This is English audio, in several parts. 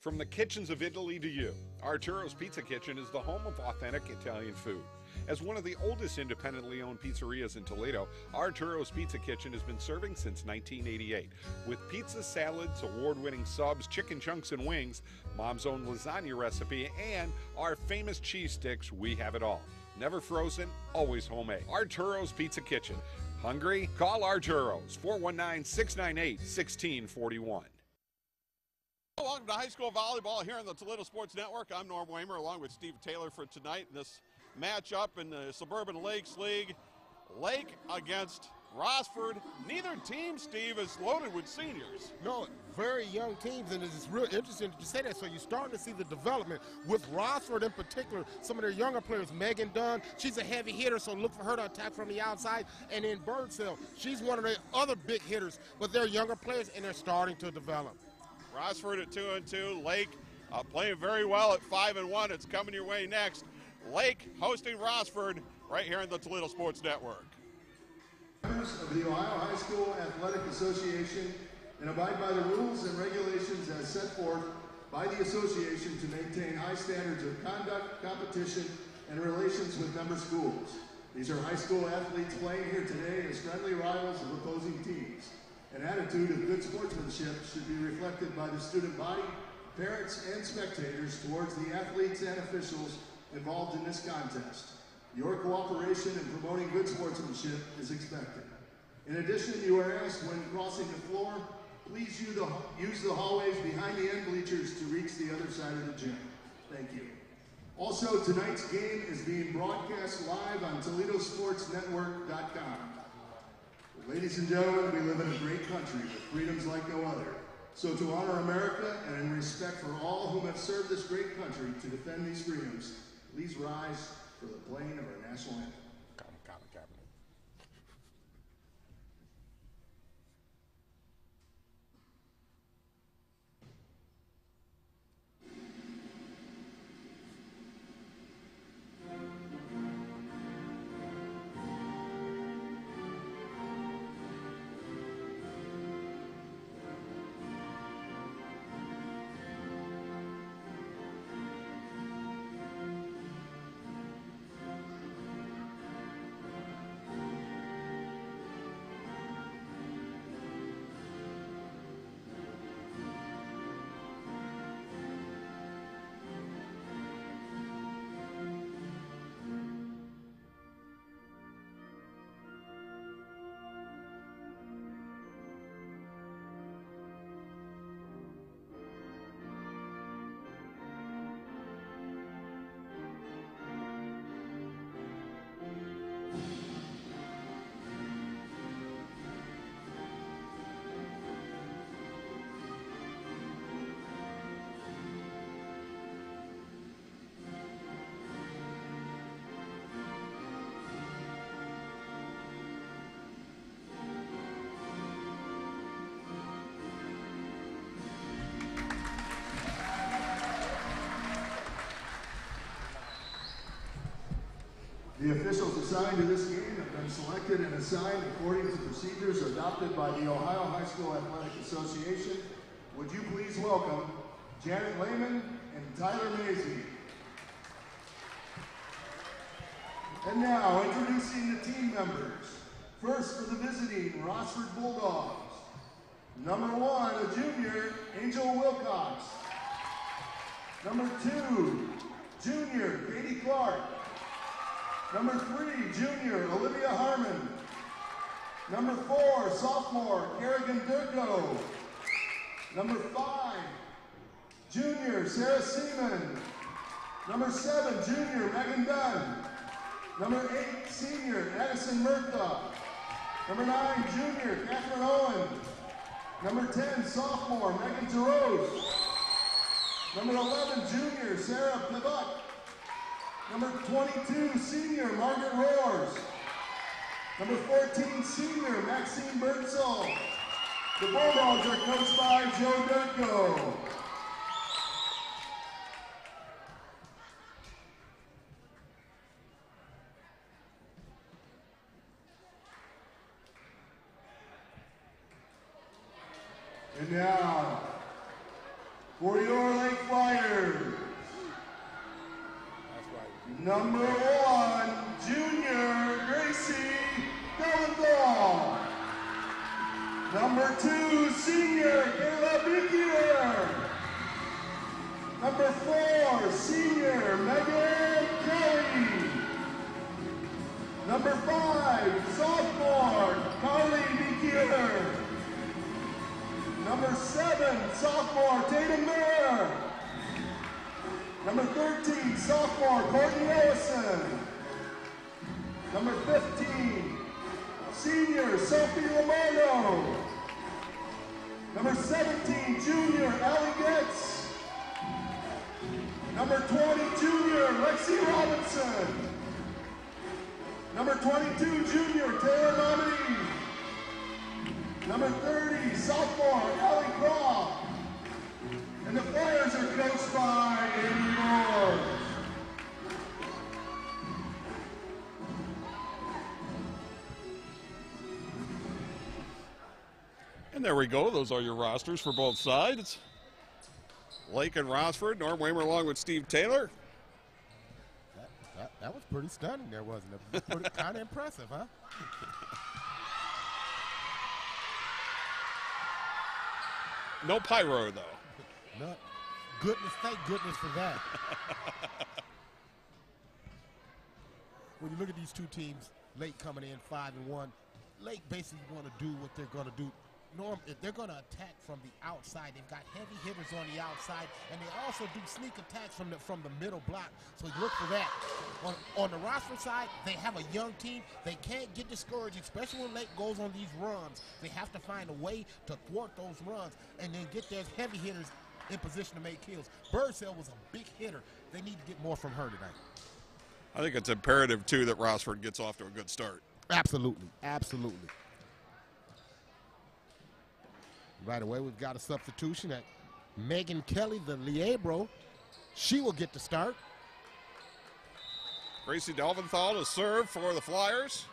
From the kitchens of Italy to you, Arturo's Pizza Kitchen is the home of authentic Italian food. As one of the oldest independently owned pizzerias in Toledo, Arturo's Pizza Kitchen has been serving since 1988. With pizza, salads, award-winning subs, chicken chunks and wings, Mom's own lasagna recipe, and our famous cheese sticks, we have it all. Never frozen, always homemade. Arturo's Pizza Kitchen. Hungry? Call Arturo's, 419-698-1641. Welcome to high school volleyball here on the Toledo Sports Network. I'm Norm Waymer along with Steve Taylor for tonight in this matchup in the Suburban Lakes League. Lake against Rossford. Neither team, Steve, is loaded with seniors. No, very young teams, and it's real interesting that you say that. So you're starting to see the development with Rossford in particular. Some of their younger players, Megan Dunn, she's a heavy hitter, so look for her to attack from the outside. And then Birdsell, she's one of the other big hitters, but they're younger players, and they're starting to develop. Rossford at 2-2. Lake playing very well at 5-1. It's coming your way next. Lake hosting Rossford right here on the Toledo Sports Network. Members of the Ohio High School Athletic Association and abide by the rules and regulations as set forth by the association to maintain high standards of conduct, competition, and relations with member schools. These are high school athletes playing here today as friendly rivals of opposing teams. An attitude of good sportsmanship should be reflected by the student body, parents, and spectators towards the athletes and officials involved in this contest. Your cooperation in promoting good sportsmanship is expected. In addition, you are asked when crossing the floor, please use the hallways behind the end bleachers to reach the other side of the gym. Thank you. Also, tonight's game is being broadcast live on ToledoSportsNetwork.com. Ladies and gentlemen, we live in a great country with freedoms like no other. So to honor America and in respect for all whom have served this great country to defend these freedoms, please rise for the playing of our national anthem. The officials assigned to this game have been selected and assigned according to procedures adopted by the Ohio High School Athletic Association. Would you please welcome Janet Lehman and Tyler Mazie. And now, introducing the team members. First for the visiting Rossford Bulldogs. Number 1, a junior, Angel Wilcox. Number 2, junior, Katie Clark. Number 3, junior, Olivia Harmon. Number 4, sophomore, Kerrigan Durko. Number 5, junior, Sarah Seaman. Number 7, junior, Megan Dunn. Number 8, senior, Addison Murtha. Number 9, junior, Catherine Owen. Number 10, sophomore, Megan Tarose. Number 11, junior, Sarah Pivot. Number 22, senior, Margaret Roars. Number 14, senior, Maxine Birdsall. The Bulldogs are coached by Joe Durko. And now, for your Lake Flyers. That's right. Number 1, junior Gracie Delenthal. Number 2, senior Kayla Bikier. Number 4, senior Megan Kelly. Number 5, sophomore Carly Bikier. Number 7, sophomore Tatum Miller. Number 13, sophomore Courtney Ellison. Number 15, senior Sophie Lomano. Number 17, junior Allie Getz. Number 20, junior Lexi Robinson. Number 22, junior Taylor Nominee. Number 30, sophomore Allie Croft. And the Flyers are coached by Amy Moore. And there we go. Those are your rosters for both sides. Lake and Rossford. Norm Waymer along with Steve Taylor. That was pretty stunning there, wasn't it? Pretty kind of impressive, huh? No pyro, though. No, goodness, thank goodness for that. When you look at these two teams, Lake coming in 5-1, Lake basically want to do what they're going to do. Norm, if they're going to attack from the outside, they've got heavy hitters on the outside, and they also do sneak attacks from the middle block. So you look for that. On the Rossford side, they have a young team. They can't get discouraged, especially when Lake goes on these runs. They have to find a way to thwart those runs and then get their heavy hitters in position to make kills. Birdsell was a big hitter. They need to get more from her tonight. I think it's imperative, too, that Rossford gets off to a good start. Absolutely, absolutely. Right away, we've got a substitution at Megan Kelly, the Liebro. She will get the start. Gracie Delventhal to serve for the Flyers.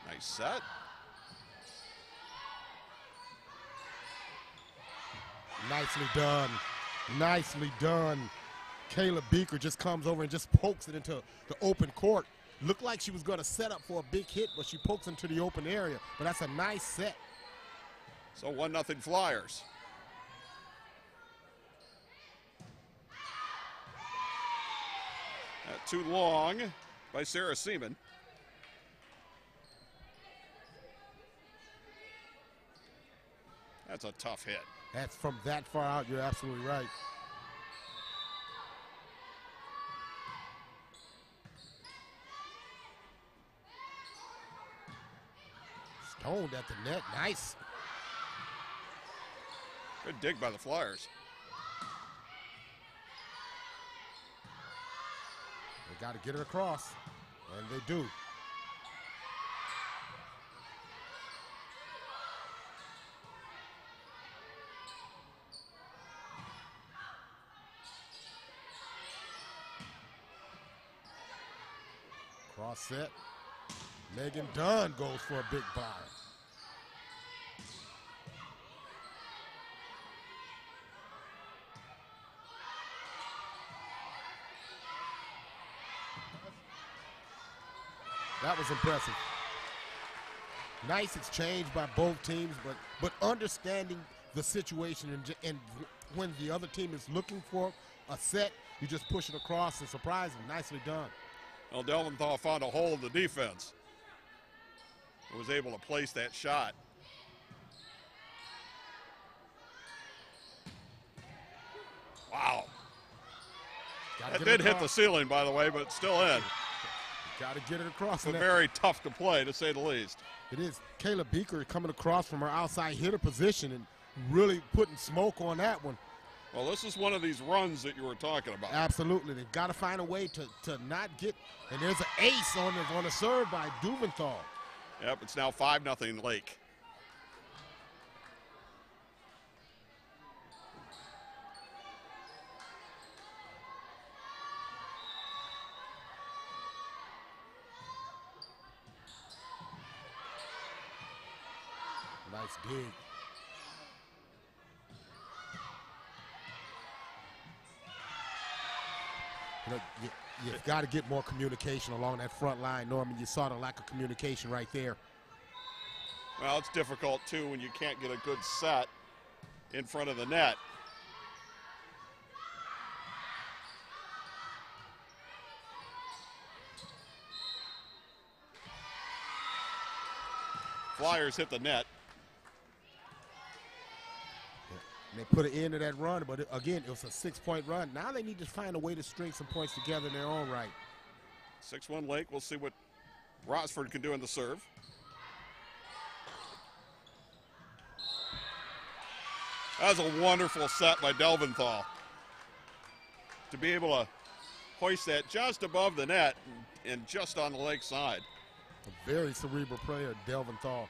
Nice set. Nicely done. Nicely done. Kayla Beaker just comes over and just pokes it into the open court. Looked like she was going to set up for a big hit, but she pokes into the open area. But that's a nice set. So 1-0 Flyers. Too long by Sarah Seaman. That's a tough hit. That's from that far out. You're absolutely right. Stoned at the net. Nice. Good dig by the Flyers. They got to get it across, and they do. Cross set. Megan Dunn goes for a big block. That was impressive. Nice exchange by both teams, but understanding the situation and when the other team is looking for a set, you just push it across and surprise them. Nicely done. Well, Delventhal found a hole in the defense. Was able to place that shot. Wow. That did hit the ceiling, by the way, but it's still in. Got to get it across. But very tough to play, to say the least. It is. Kayla Beaker coming across from her outside hitter position and really putting smoke on that one. Well, this is one of these runs that you were talking about. Absolutely. They've got to find a way to not get – and there's an ace on a serve by Duventhal. Yep, it's now 5-0 Lake. Nice dig. You know, you've got to get more communication along that front line, Norman. You saw the lack of communication right there. Well, it's difficult, too, when you can't get a good set in front of the net. Flyers hit the net. And they put an end to that run, but again, it was a 6-point run. Now they need to find a way to string some points together in their own right. 6-1 Lake. We'll see what Rossford can do in the serve. That was a wonderful set by Delventhal. To be able to hoist that just above the net and just on the Lake side. A very cerebral player, Delventhal.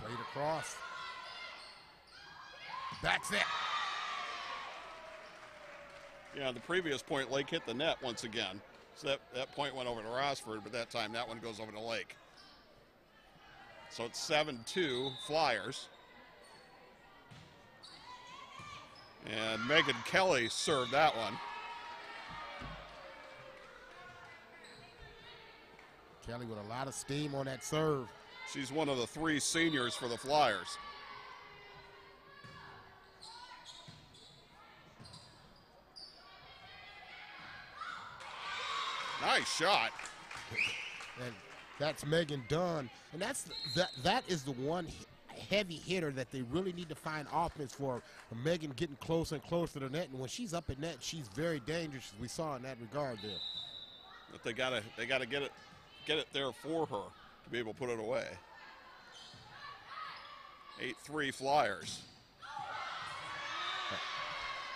Played across. Back set. Yeah, the previous point, Lake hit the net once again. So that point went over to Rossford, but that time that one goes over to Lake. So it's 7-2 Flyers. And Megan Kelly served that one. Kelly with a lot of steam on that serve. She's one of the 3 seniors for the Flyers. Nice shot. And that's Megan Dunn. And that is the one heavy hitter that they really need to find offense for. Megan getting closer and closer to the net, and when she's up at net, she's very dangerous, as we saw in that regard there. But they gotta get it there for her to be able to put it away. 8-3 Flyers.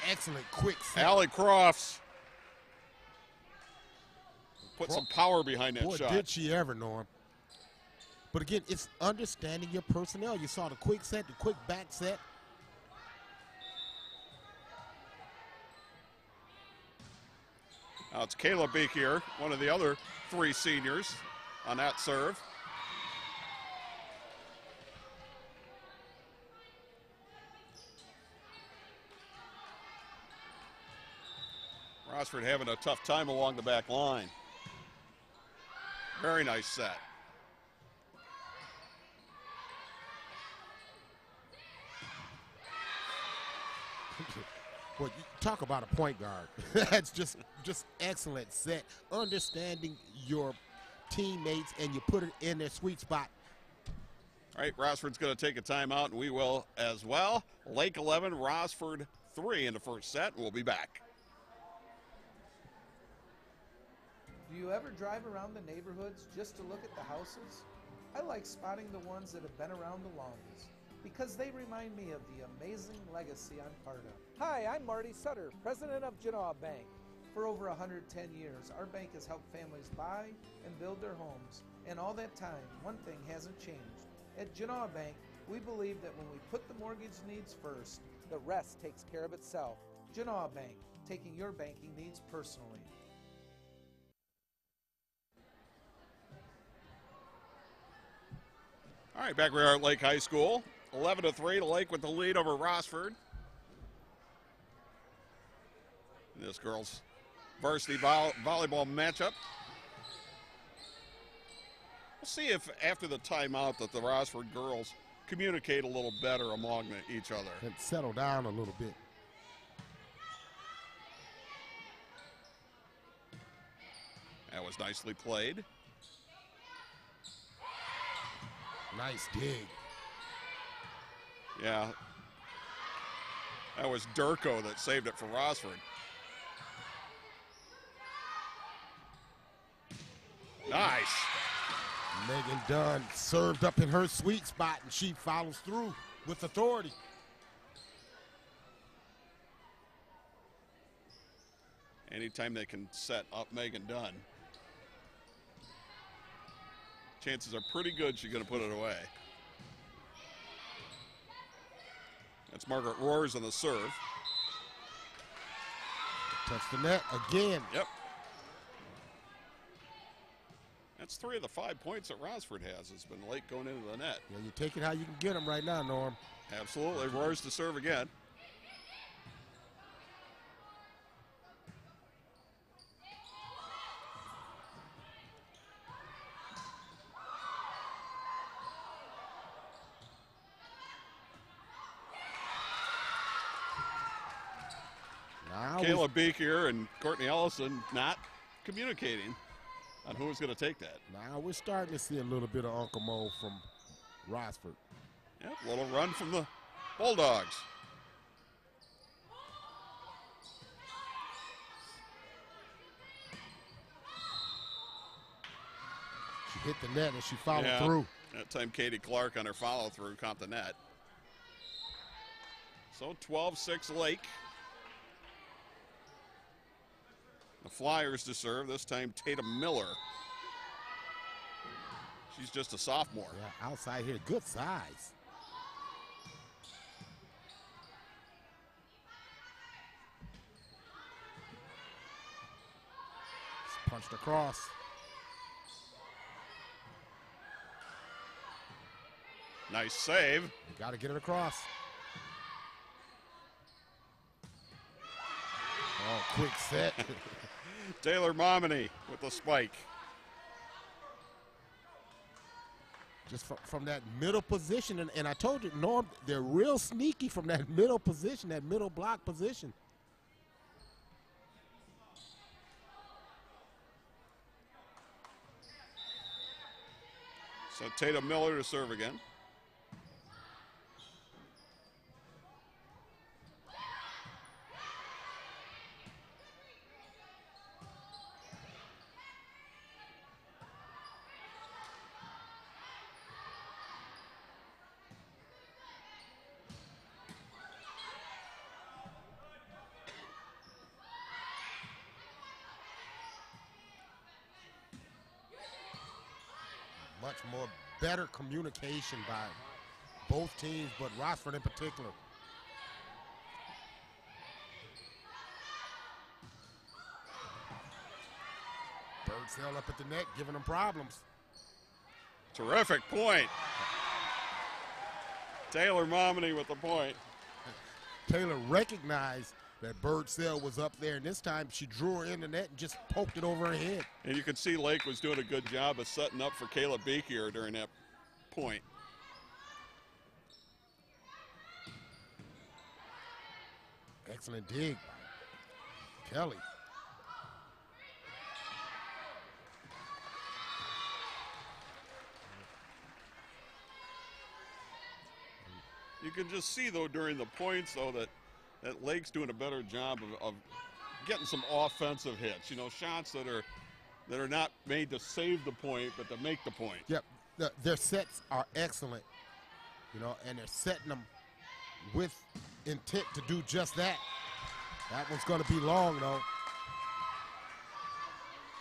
Excellent quick set. Allie Crofts put some power behind that Boy, shot. did she ever, Norm. But again, it's understanding your personnel. You saw the quick set, the quick back set. Now it's Kayla Beekier, one of the other 3 seniors on that serve. Rossford having a tough time along the back line. Very nice set. Well, you talk about a point guard. That's just excellent set. Understanding your teammates, and you put it in their sweet spot. All right, Rossford's going to take a timeout, and we will as well. Lake 11, Rossford 3 in the first set. We'll be back. Do you ever drive around the neighborhoods just to look at the houses? I like spotting the ones that have been around the longest, because they remind me of the amazing legacy I'm part of. Hi, I'm Marty Sutter, president of Genoa Bank. For over 110 years, our bank has helped families buy and build their homes. And all that time, one thing hasn't changed. At Genoa Bank, we believe that when we put the mortgage needs first, the rest takes care of itself. Genoa Bank, taking your banking needs personally. All right, back we are at Lake High School. 11-3 to Lake with the lead over Rossford. This girls' varsity volleyball matchup. We'll see if after the timeout that the Rossford girls communicate a little better among each other. And settle down a little bit. That was nicely played. Nice dig. Yeah. That was Durko that saved it for Rossford. Nice. Megan Dunn served up in her sweet spot, and she follows through with authority. Anytime they can set up Megan Dunn, chances are pretty good she's going to put it away. That's Margaret Roars on the serve. Touch the net again. Yep. That's 3 of the 5 points that Rossford has. It's been Lake going into the net. Yeah, you take it how you can get them right now, Norm. Absolutely. Roars to serve again. Kayla Beeker and Courtney Ellison not communicating on who was going to take that. Now we're starting to see a little bit of Uncle Mo from Rossford. Yep, a little run from the Bulldogs. She hit the net and she followed through. That time Katie Clark on her follow through caught the net. So 12-6 Lake. The Flyers to serve, this time Tatum Miller. She's just a sophomore. Yeah, outside here, good size. Punched across. Nice save. You got to get it across. Oh, quick set. Taylor Momini with the spike. Just from that middle position, and I told you, Norm, they're real sneaky from that middle position, that middle block position. So Tatum Miller to serve again. Much more better communication by both teams, but Rossford in particular. Birdsell up at the net, giving them problems. Terrific point. Taylor Momini with the point. Taylor recognized that Birdsell was up there, and this time she drew her in the net and just poked it over her head. And you can see Lake was doing a good job of setting up for Kayla Beeker during that point. Excellent dig by Kelly. You can just see, though, during the points, though, that Lake's doing a better job of getting some offensive hits. You know, shots that are not made to save the point, but to make the point. Yep, their sets are excellent, you know, and they're setting them with intent to do just that. That one's going to be long, though.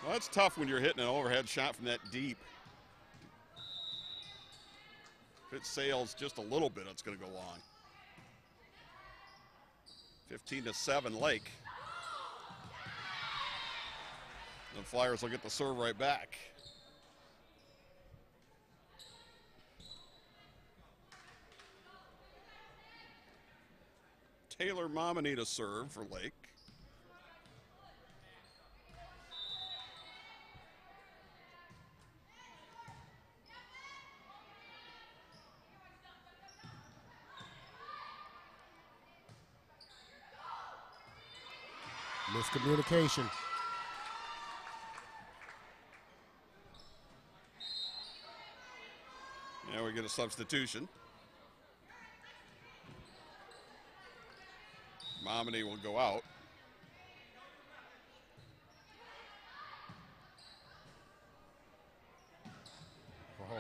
Well, it's tough when you're hitting an overhead shot from that deep. If it sails just a little bit, it's going to go long. 15-7 Lake. The Flyers will get the serve right back. Taylor Momini to serve for Lake. Miscommunication. Now we get a substitution. Momini will go out. Oh,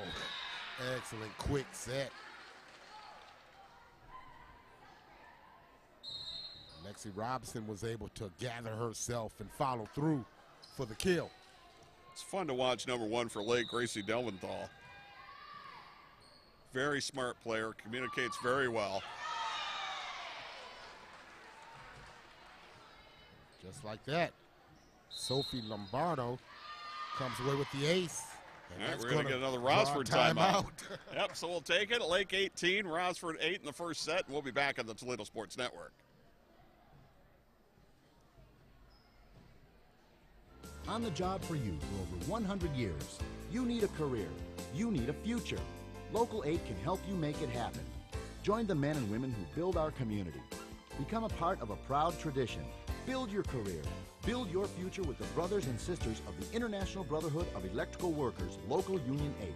excellent quick set. Lexi Robinson was able to gather herself and follow through for the kill. It's fun to watch number 1 for Lake, Gracie Delventhal. Very smart player, communicates very well. Just like that. Sophie Lombardo comes away with the ace. And All right, that's we're going to get another draw a Rossford timeout. timeout. Yep, so we'll take it. Lake 18, Rossford 8 in the first set, and we'll be back on the Toledo Sports Network. On the job for you for over 100 years. You need a career. You need a future. Local 8 can help you make it happen. Join the men and women who build our community. Become a part of a proud tradition. Build your career. Build your future with the brothers and sisters of the International Brotherhood of Electrical Workers, Local Union 8.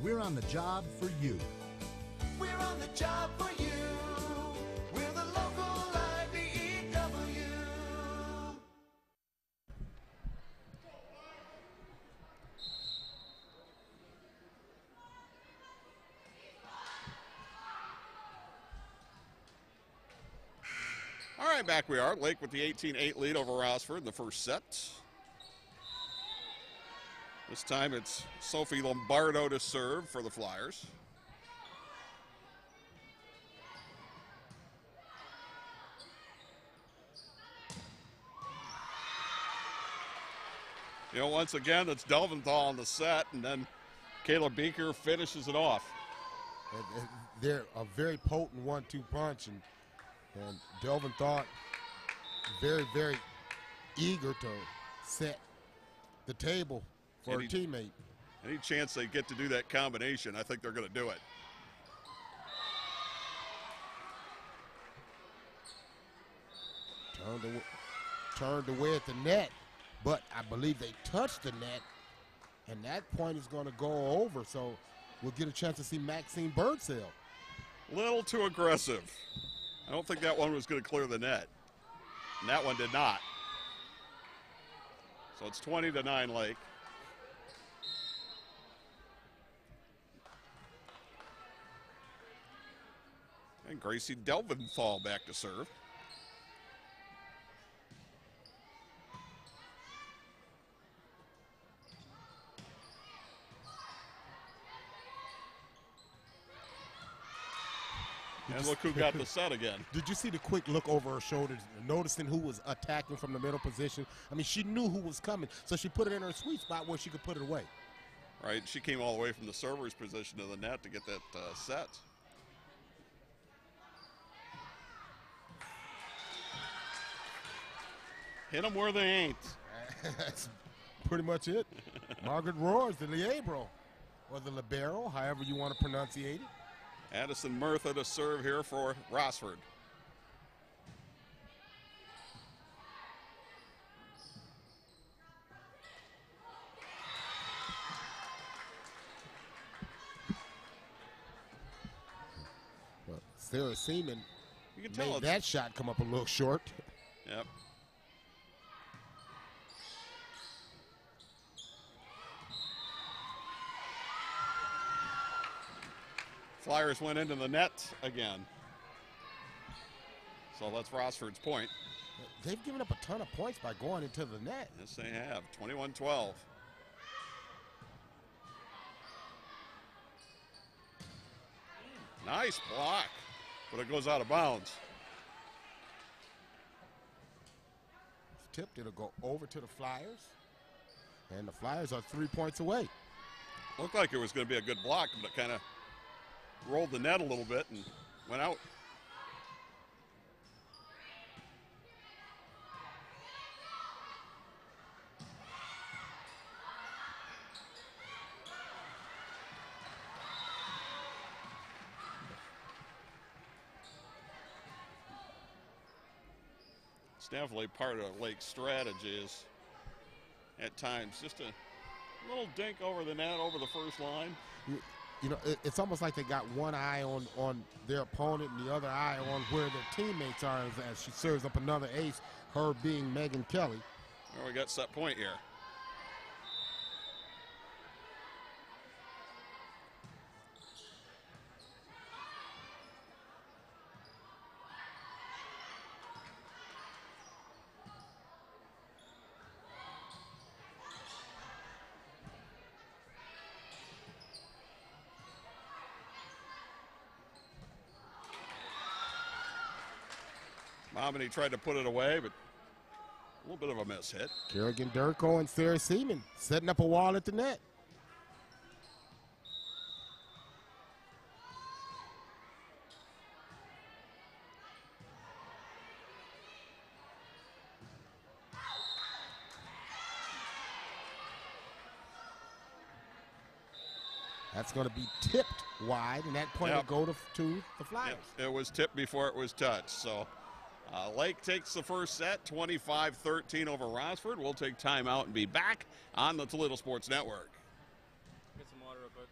We're on the job for you. We're on the job for you. We're the local IBEW. All right, back we are. Lake with the 18-8 lead over Rossford in the first set. This time it's Sophie Lombardo to serve for the Flyers. You know, once again, it's Delventhal on the set, and then Kayla Beaker finishes it off. They're a very potent 1-2 punch, and Delvin thought very, very eager to set the table for her teammate. Any chance they get to do that combination, I think they're going to do it. Turned away at the net, but I believe they touched the net, and that point is going to go over, so we'll get a chance to see Maxine Birdsell. Little too aggressive. I don't think that one was going to clear the net, and that one did not. So it's 20-9 Lake. And Gracie Delventhal back to serve. And look who got the set again. Did you see the quick look over her shoulders, noticing who was attacking from the middle position? I mean, she knew who was coming, so she put it in her sweet spot where she could put it away. Right, she came all the way from the server's position to the net to get that set. Hit them where they ain't. That's pretty much it. Margaret Roars, the Liebro, or the Libero, however you want to pronunciate it. Addison Murtha to serve here for Rossford. Well, Sarah Seaman You can tell made that shot come up a little short. Yep. Flyers went into the net again. So that's Rossford's point. They've given up a ton of points by going into the net. Yes, they have. 21-12. Nice block, but it goes out of bounds. It's tipped, it'll go over to the Flyers. And the Flyers are 3 points away. Looked like it was going to be a good block, but it kind of rolled the net a little bit and went out. It's definitely part of Lake's strategy is at times just a little dink over the net, over the first line. You know, it's almost like they got one eye on their opponent and the other eye on where their teammates are as she serves up another ace, her being Megan Kelly. Well, we got set point here. Momini tried to put it away, but A little bit of a miss hit. Kerrigan Durko and Sarah Seaman setting up a wall at the net. That's going to be tipped wide, and that point will go to the Flyers. It was tipped before it was touched. So Lake takes the first set, 25-13 over Rossford. We'll take timeout and be back on the Toledo Sports Network. Get some water real quick.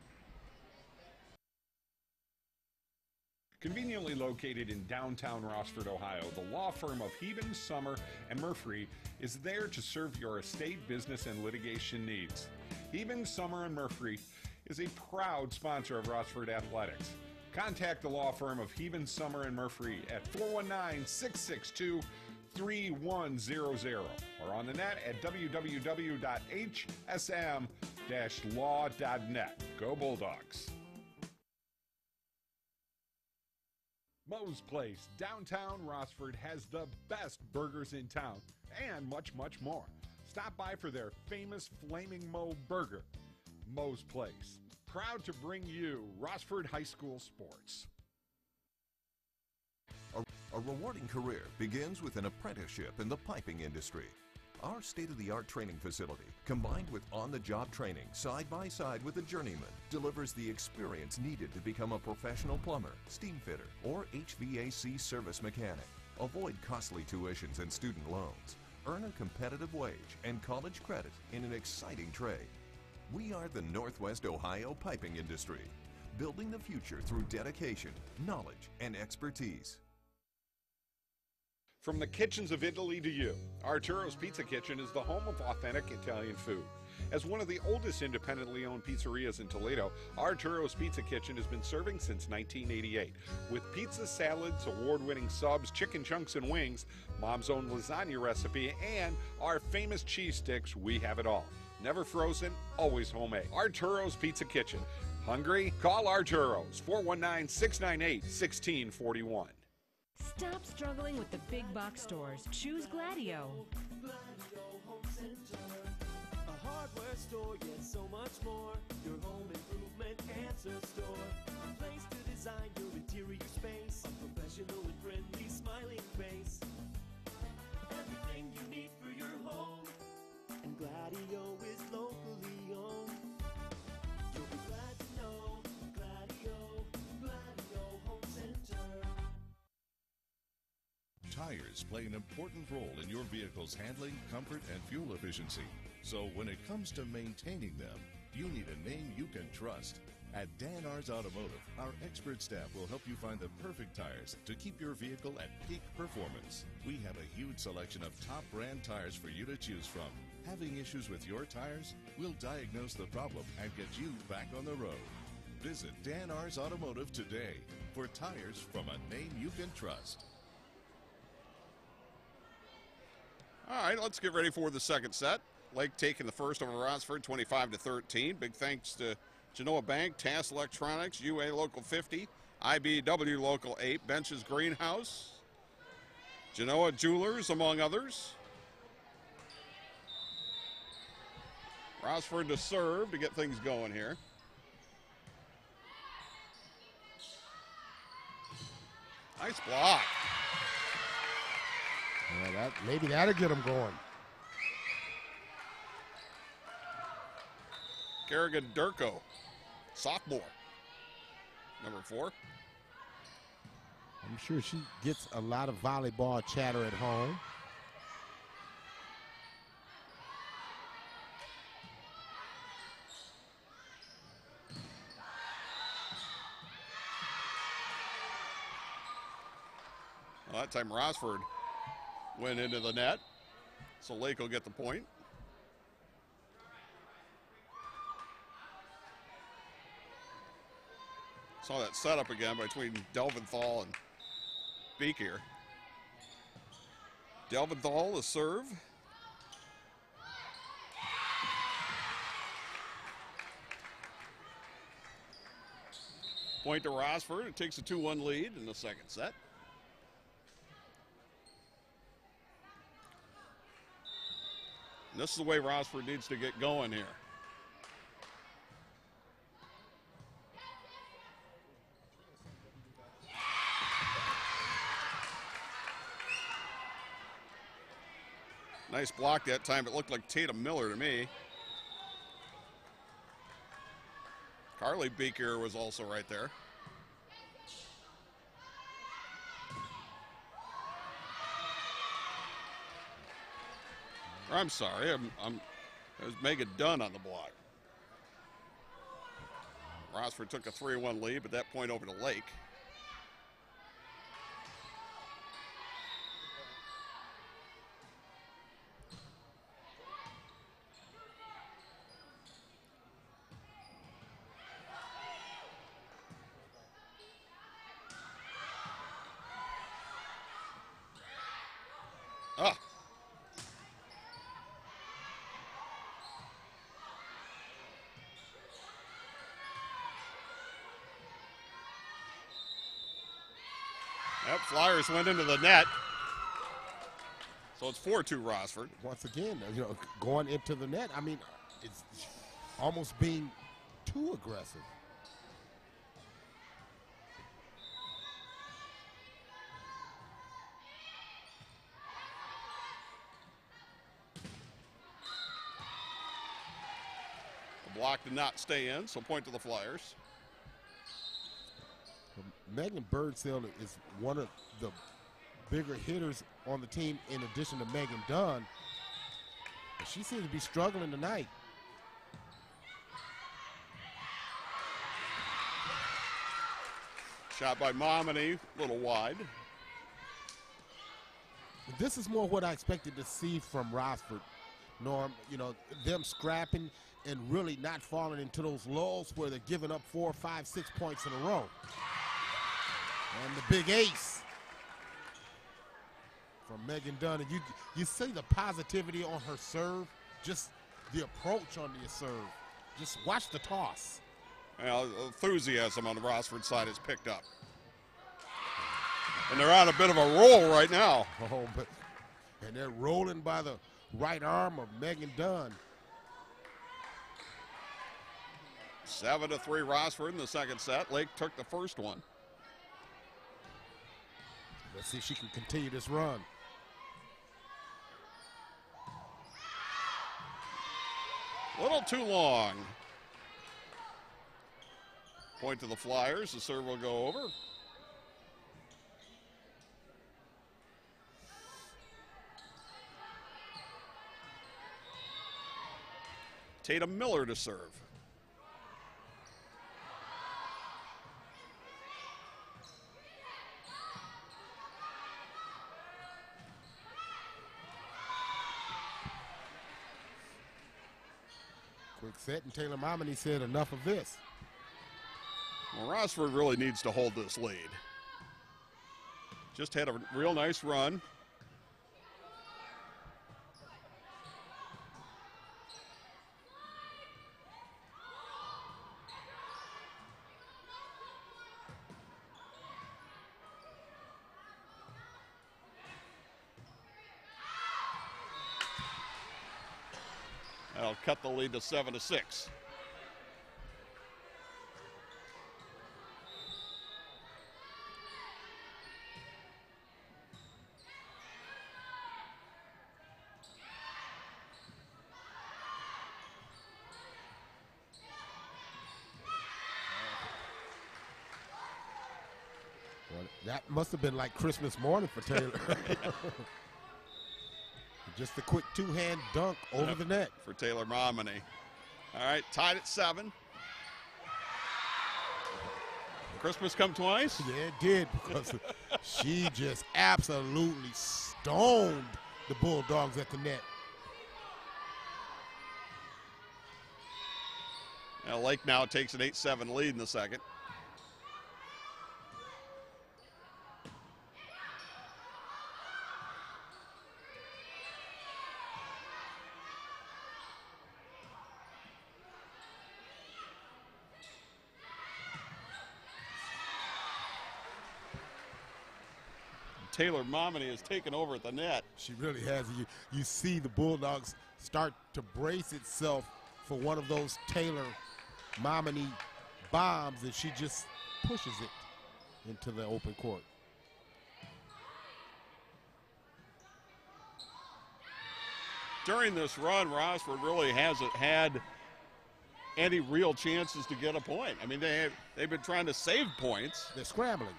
Conveniently located in downtown Rossford, Ohio, the law firm of Heben, Summer, and Murphy is there to serve your estate, business, and litigation needs. Heben, Summer, and Murphy is a proud sponsor of Rossford Athletics. Contact the law firm of Heben, Summer, and Murphy at 419-662-3100 or on the net at www.hsm-law.net. Go Bulldogs! Moe's Place, downtown Rossford, has the best burgers in town and much, much more. Stop by for their famous Flaming Moe burger. Moe's Place, proud to bring you Rossford High School sports. A rewarding career begins with an apprenticeship in the piping industry. Our state-of-the-art training facility, combined with on-the-job training side by side with a journeyman, delivers the experience needed to become a professional plumber, steam fitter, or HVAC service mechanic. Avoid costly tuitions and student loans. Earn a competitive wage and college credit in an exciting trade. We are the Northwest Ohio piping industry, building the future through dedication, knowledge, and expertise. From the kitchens of Italy to you, Arturo's Pizza Kitchen is the home of authentic Italian food. As one of the oldest independently owned pizzerias in Toledo, Arturo's Pizza Kitchen has been serving since 1988. With pizza, salads, award-winning subs, chicken chunks and wings, Mom's own lasagna recipe, and our famous cheese sticks, we have it all. Never frozen, always homemade. Arturo's Pizza Kitchen. Hungry? Call Arturo's, 419-698-1641. Stop struggling with the big box stores. Choose Gladio. Gladio Home Center. A hardware store, yet so much more. Your home improvement answer store. A place to design your interior space. A professional and friendly smiling face. Everything you need for your home. And Gladio is locally owned. You'll be glad to know Gladio Home Center. Tires play an important role in your vehicle's handling, comfort, and fuel efficiency. So when it comes to maintaining them, you need a name you can trust. At Dan R's Automotive, our expert staff will help you find the perfect tires to keep your vehicle at peak performance. We have a huge selection of top brand tires for you to choose from. Having issues with your tires? We'll diagnose the problem and get you back on the road. Visit Dan R's Automotive today for tires from a name you can trust. All right, let's get ready for the second set. Lake taking the first over Rossford, 25-13. Big thanks to Genoa Bank, TAS Electronics, UA Local 50, IBW Local 8, Benches Greenhouse, Genoa Jewelers, among others. Rossford to serve to get things going here. Nice block. Yeah, maybe that'll get them going. Kerrigan Durko, sophomore, number 4. I'm sure she gets a lot of volleyball chatter at home. Well, that time Rossford went into the net, so Lake will get the point. Saw that setup again between Delventhal and Beek here. Delventhal, the serve. Point to Rossford. It takes a 2-1 lead in the second set. And this is the way Rossford needs to get going here. Nice block that time. It looked like Tatum Miller to me. Carly Beaker was also right there. I'm sorry, it was Megan Dunn on the block. Rossford took a 3-1 lead, but that point over to Lake. Ah. Yep, Flyers went into the net. So it's 4-2 Rossford. Once again, going into the net, I mean, it's almost being too aggressive. The block did not stay in, so point to the Flyers. Megan Birdsell is one of the bigger hitters on the team in addition to Megan Dunn. But she seems to be struggling tonight. Shot by Momini, a little wide. This is more what I expected to see from Rossford, Norm. Them scrapping and really not falling into those lulls where they're giving up 4, 5, 6 points in a row. And the big ace from Megan Dunn. And you see the positivity on her serve, just the approach on the serve. Just watch the toss. Well, enthusiasm on the Rossford side is picked up. And they're on a bit of a roll right now. Oh, and they're rolling by the right arm of Megan Dunn. 7-3 Rossford in the second set. Lake took the first one. Let's see if she can continue this run. A little too long. Point to the Flyers. The serve will go over. Tatum Miller to serve. Quick set, and Taylor Momini said enough of this. Well, Rossford really needs to hold this lead. Just had a real nice run. That'll cut the lead to 7-6. Well, that must have been like Christmas morning for Taylor. Just a quick two-hand dunk over the net. For Taylor Momini. All right, tied at 7. Christmas come twice? Yeah, it did, because she just absolutely stoned the Bulldogs at the net. Now Lake now takes an 8-7 lead in the second. Taylor Momini has taken over at the net. She really has. You see the Bulldogs start to brace itself for one of those Taylor Momini bombs, and she just pushes it into the open court. During this run, Rossford really hasn't had any real chances to get a point. I mean, they've been trying to save points. They're scrambling.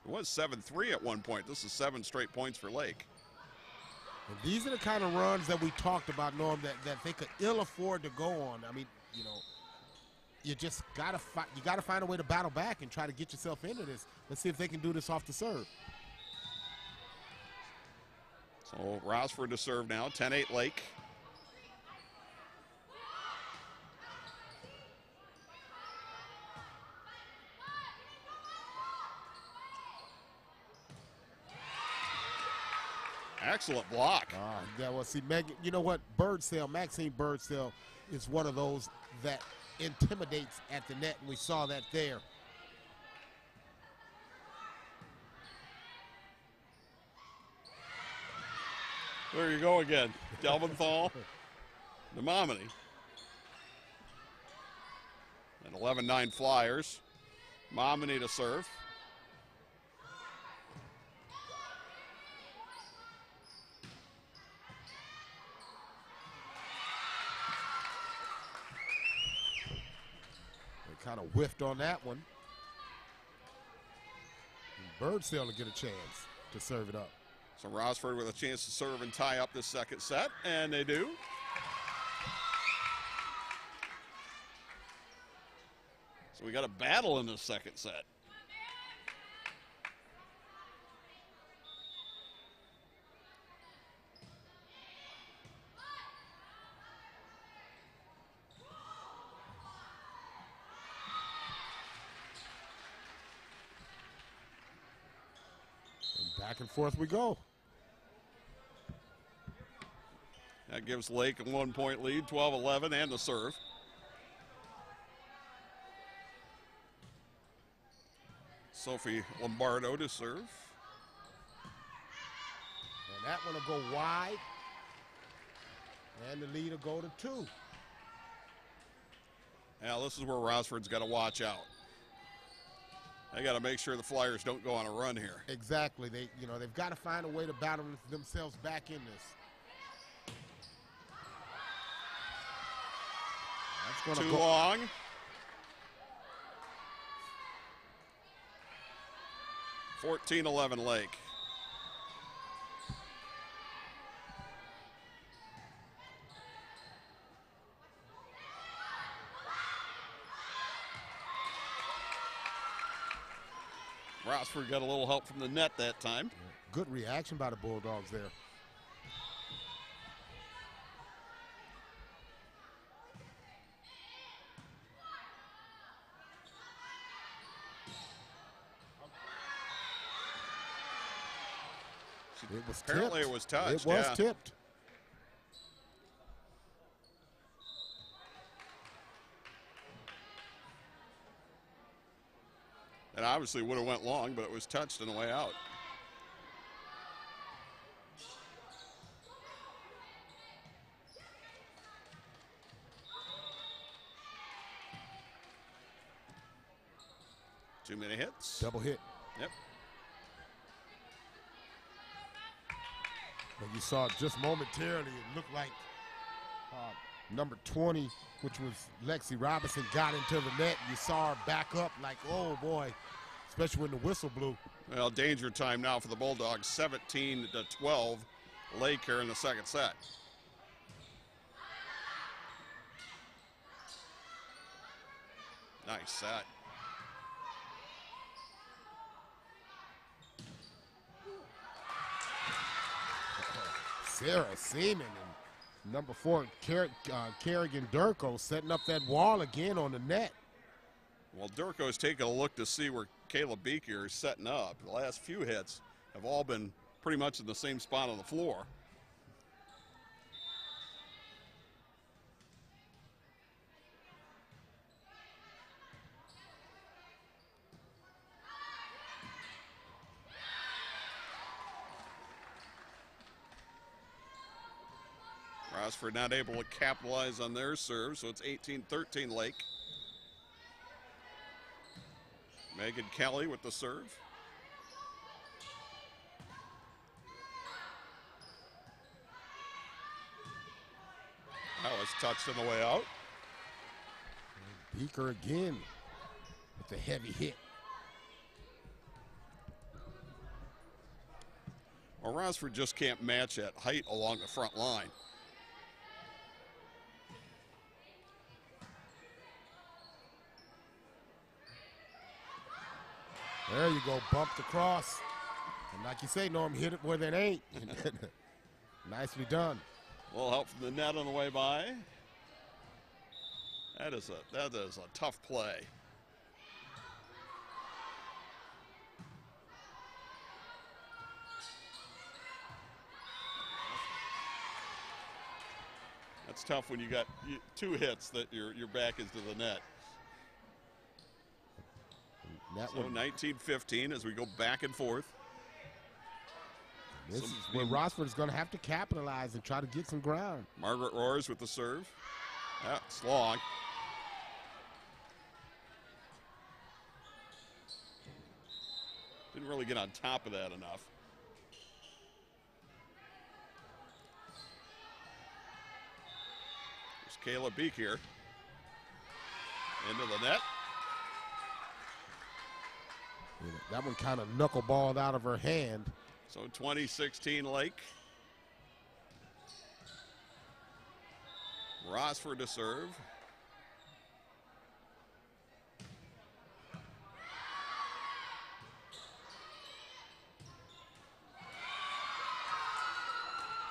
It was 7-3 at one point. This is 7 straight points for Lake. And these are the kind of runs that we talked about, Norm, that they could ill afford to go on. I mean, you know, you just gotta find a way to battle back and try to get yourself into this. Let's see if they can do this off the serve. So Rossford to serve now, 10-8 Lake. Excellent block. Yeah, well, see, Megan, you know what? Maxine Birdsell is one of those that intimidates at the net, and we saw that there. There you go again. Delventhal, the Momini. And 11-9 Flyers. Momini to serve. They kind of whiffed on that one. Birdsell to get a chance to serve it up. So Rossford with a chance to serve and tie up this second set, and they do. So we got a battle in this second set. Back and forth we go. That gives Lake a 1-point lead, 12-11, and the serve. Sophie Lombardo to serve. And that one will go wide. And the lead will go to 2. Now this is where Rossford's got to watch out. They got to make sure the Flyers don't go on a run here. Exactly. They've got to find a way to battle themselves back in this. That's Too long. (14-11) Lake. Rossford got a little help from the net that time. Good reaction by the Bulldogs there. Apparently it was touched. It was tipped. And obviously would have went long, but it was touched on the way out. Too many hits. Double hit. Yep. But you saw just momentarily, it looked like number 20, which was Lexi Robinson, got into the net. You saw her back up like, oh boy, especially when the whistle blew. Well, danger time now for the Bulldogs, 17-12. Lake here in the second set. Nice set. Sarah Seaman and number 4, Kerrigan Durko setting up that wall again on the net. Well, Durko's taking a look to see where Kayla Beaker is setting up. The last few hits have all been pretty much in the same spot on the floor. Rossford not able to capitalize on their serve, so it's 18-13 Lake. Megan Kelly with the serve. That was touched on the way out. Beaker again with the heavy hit. Well, Rossford just can't match that height along the front line. There you go, bumped across. And like you say, Norm, hit it where it ain't. Nicely done. A little help from the net on the way by. That is a tough play. That's tough when you got two hits that your back is to the net. So 19-15 as we go back and forth. This is where Rossford is going to have to capitalize and try to get some ground. Margaret Roars with the serve. That's long. Didn't really get on top of that enough. There's Kayla Beek here. Into the net. That one kind of knuckleballed out of her hand. So 20-16 Lake. Rossford to serve.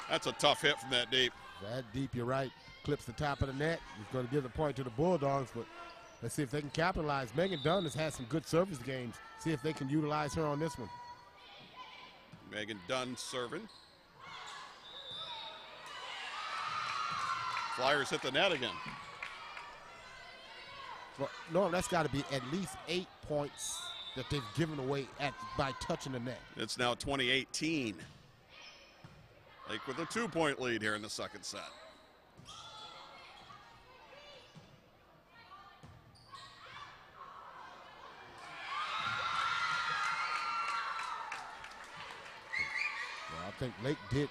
That's a tough hit from that deep. That deep, you're right. Clips the top of the net. He's going to give the point to the Bulldogs, but let's see if they can capitalize. Megan Dunn has had some good service games. See if they can utilize her on this one. Megan Dunn serving. Flyers hit the net again. Well, no, that's got to be at least 8 points that they've given away by touching the net. It's now 20-18. Lake with a 2-point lead here in the second set. I think Lake did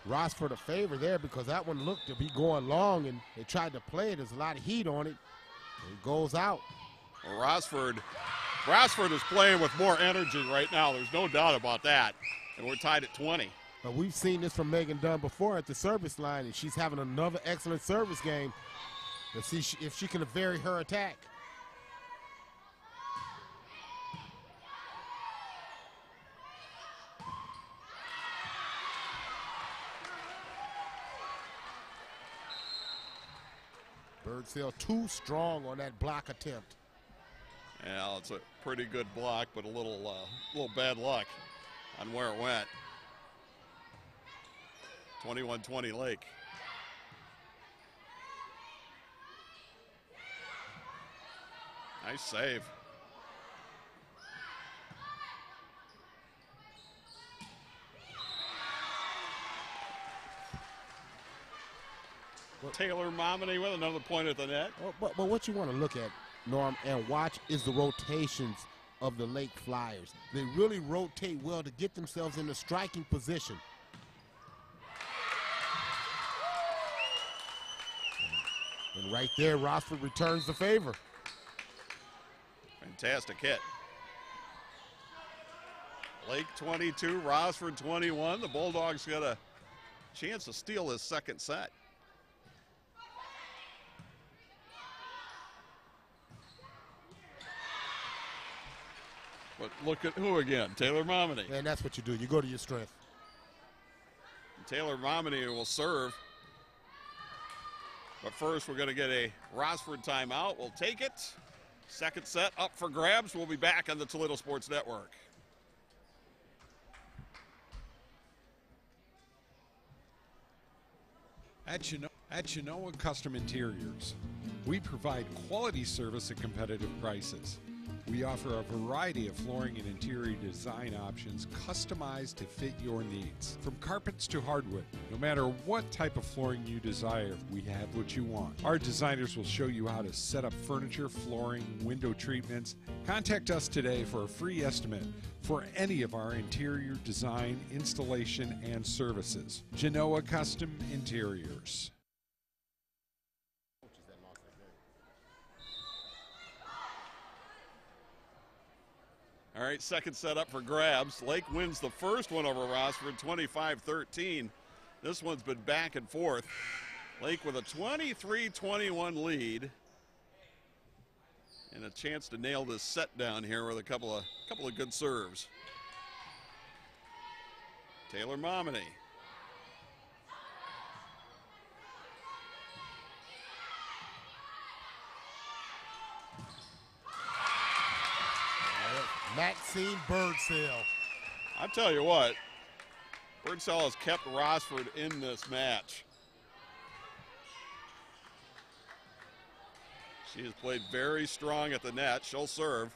Rossford a favor there because that one looked to be going long and they tried to play it. There's a lot of heat on it. It goes out. Well, Rossford is playing with more energy right now. There's no doubt about that. And we're tied at 20. But we've seen this from Megan Dunn before at the service line, and she's having another excellent service game. Let's see if she can vary her attack. Birdsell too strong on that block attempt. Yeah, it's a pretty good block, but a little bad luck on where it went. 21-20 Lake. Nice save. Taylor Momini with another point at the net. But what you want to look at, Norm, and watch is the rotations of the Lake Flyers. They really rotate well to get themselves in a striking position. And right there, Rossford returns the favor. Fantastic hit. Lake 22, Rossford 21. The Bulldogs got a chance to steal this second set. But look at who again? Taylor Momini. And that's what you do. You go to your strength. Taylor Momini will serve. But first, we're going to get a Rossford timeout. We'll take it. Second set up for grabs. We'll be back on the Toledo Sports Network. At Chenoa Custom Interiors, we provide quality service at competitive prices. We offer a variety of flooring and interior design options customized to fit your needs. From carpets to hardwood, no matter what type of flooring you desire, we have what you want. Our designers will show you how to set up furniture, flooring, window treatments. Contact us today for a free estimate for any of our interior design, installation, and services. Genoa Custom Interiors. All right, second set up for grabs. Lake wins the first one over Rossford, 25-13. This one's been back and forth. Lake with a 23-21 lead. And a chance to nail this set down here with a couple of good serves. Taylor Momini. Maxine Birdsell. I tell you what, Birdsell has kept Rossford in this match. She has played very strong at the net. She'll serve.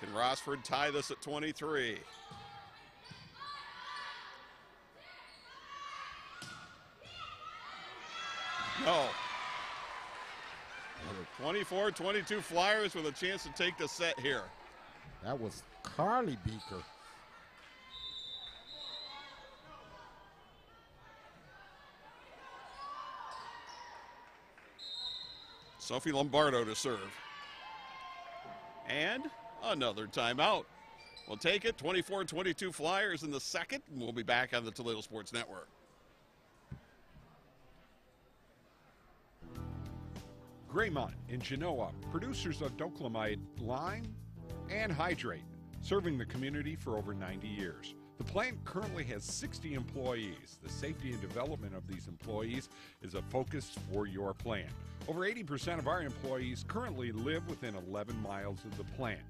Can Rossford tie this at 23? No. 24-22 Flyers with a chance to take the set here. That was Carly Beaker. Sophie Lombardo to serve. And another timeout. We'll take it. 24-22 Flyers in the second, and we'll be back on the Toledo Sports Network. Graymont in Genoa, producers of Doclamide lime and hydrate, serving the community for over 90 years. The plant currently has 60 employees. The safety and development of these employees is a focus for your plant. Over 80% of our employees currently live within 11 miles of the plant.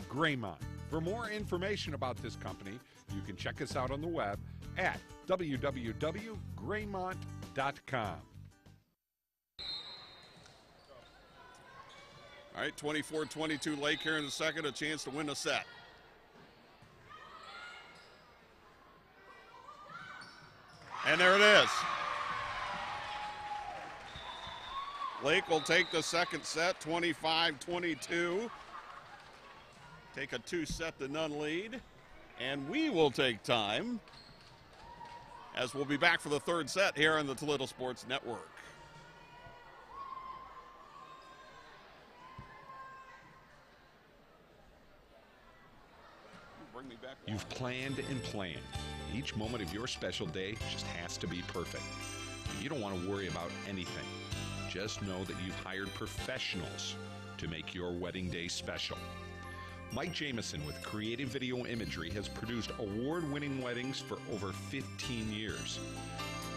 Graymont. For more information about this company, you can check us out on the web at www.graymont.com. All right, 24-22 Lake here in the second, a chance to win a set. And there it is. Lake will take the second set, 25-22. Take a 2-set-to-none lead. And we will take time as we'll be back for the third set here on the Toledo Sports Network. You've planned and planned. Each moment of your special day just has to be perfect. You don't want to worry about anything. Just know that you've hired professionals to make your wedding day special. Mike Jameson with Creative Video Imagery has produced award-winning weddings for over 15 years.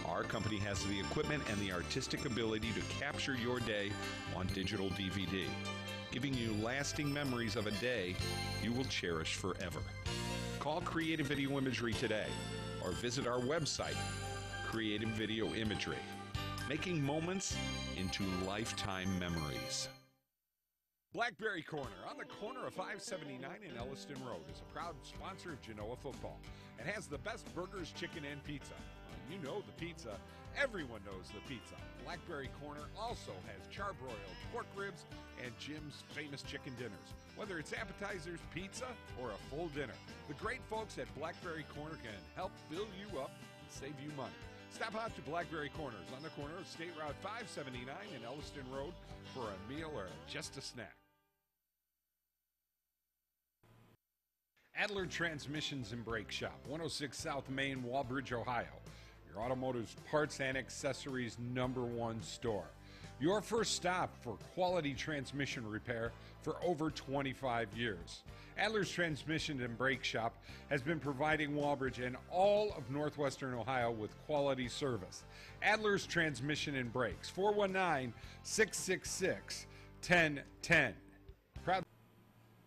Our company has the equipment and the artistic ability to capture your day on digital DVD, giving you lasting memories of a day you will cherish forever. Call Creative Video Imagery today or visit our website, Creative Video Imagery, making moments into lifetime memories. Blackberry Corner on the corner of 579 and Elliston Road is a proud sponsor of Genoa football and has the best burgers, chicken, and pizza. You know the pizza. Everyone knows the pizza. Blackberry Corner also has charbroiled pork ribs and Jim's famous chicken dinners. Whether it's appetizers, pizza, or a full dinner, the great folks at Blackberry Corner can help fill you up and save you money. Stop out to Blackberry Corners on the corner of State Route 579 and Elliston Road for a meal or just a snack. Adler Transmissions and Brake Shop, 106 South Main, Walbridge, Ohio. Your automotive parts and accessories #1 store. Your first stop for quality transmission repair for over 25 years. Adler's Transmission and Brake Shop has been providing Walbridge and all of northwestern Ohio with quality service. Adler's Transmission and Brakes, 419-666-1010. Proud.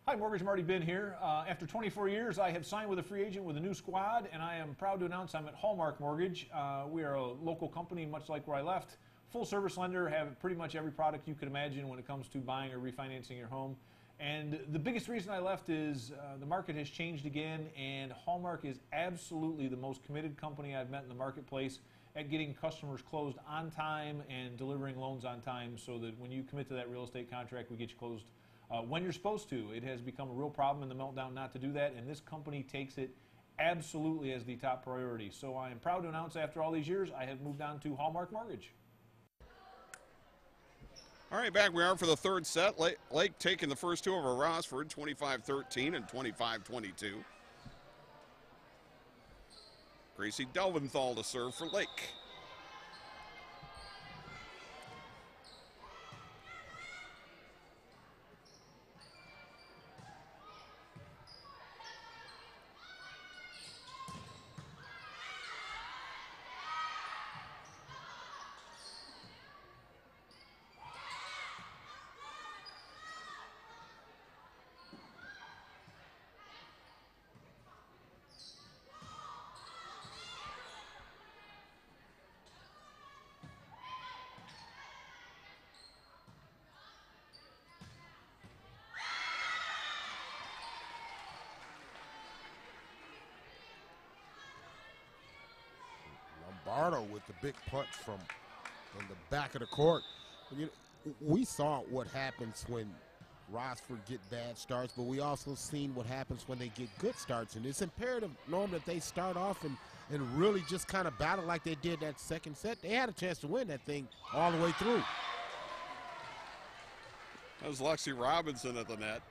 Hi, Mortgage Marty Ben here. After 24 years, I have signed with a free agent with a new squad, and I am proud to announce I'm at Hallmark Mortgage. We are a local company, much like where I left. full service lender, have pretty much every product you could imagine when it comes to buying or refinancing your home. And the biggest reason I left is the market has changed again, and Hallmark is absolutely the most committed company I've met in the marketplace at getting customers closed on time and delivering loans on time, so that when you commit to that real estate contract, we get you closed when you're supposed to. It has become a real problem in the meltdown not to do that, and this company takes it absolutely as the top priority. So I am proud to announce, after all these years, I have moved on to Hallmark Mortgage. All right, back we are for the third set. Lake taking the first two over Rossford, 25-13 and 25-22. Gracie Delventhal to serve for Lake. Lombardo with the big punch from in the back of the court. We saw what happens when Rossford get bad starts, but we also seen what happens when they get good starts. And it's imperative, Norm, that they start off and really just kind of battle like they did that second set. They had a chance to win that thing all the way through. That was Lexi Robinson at the net.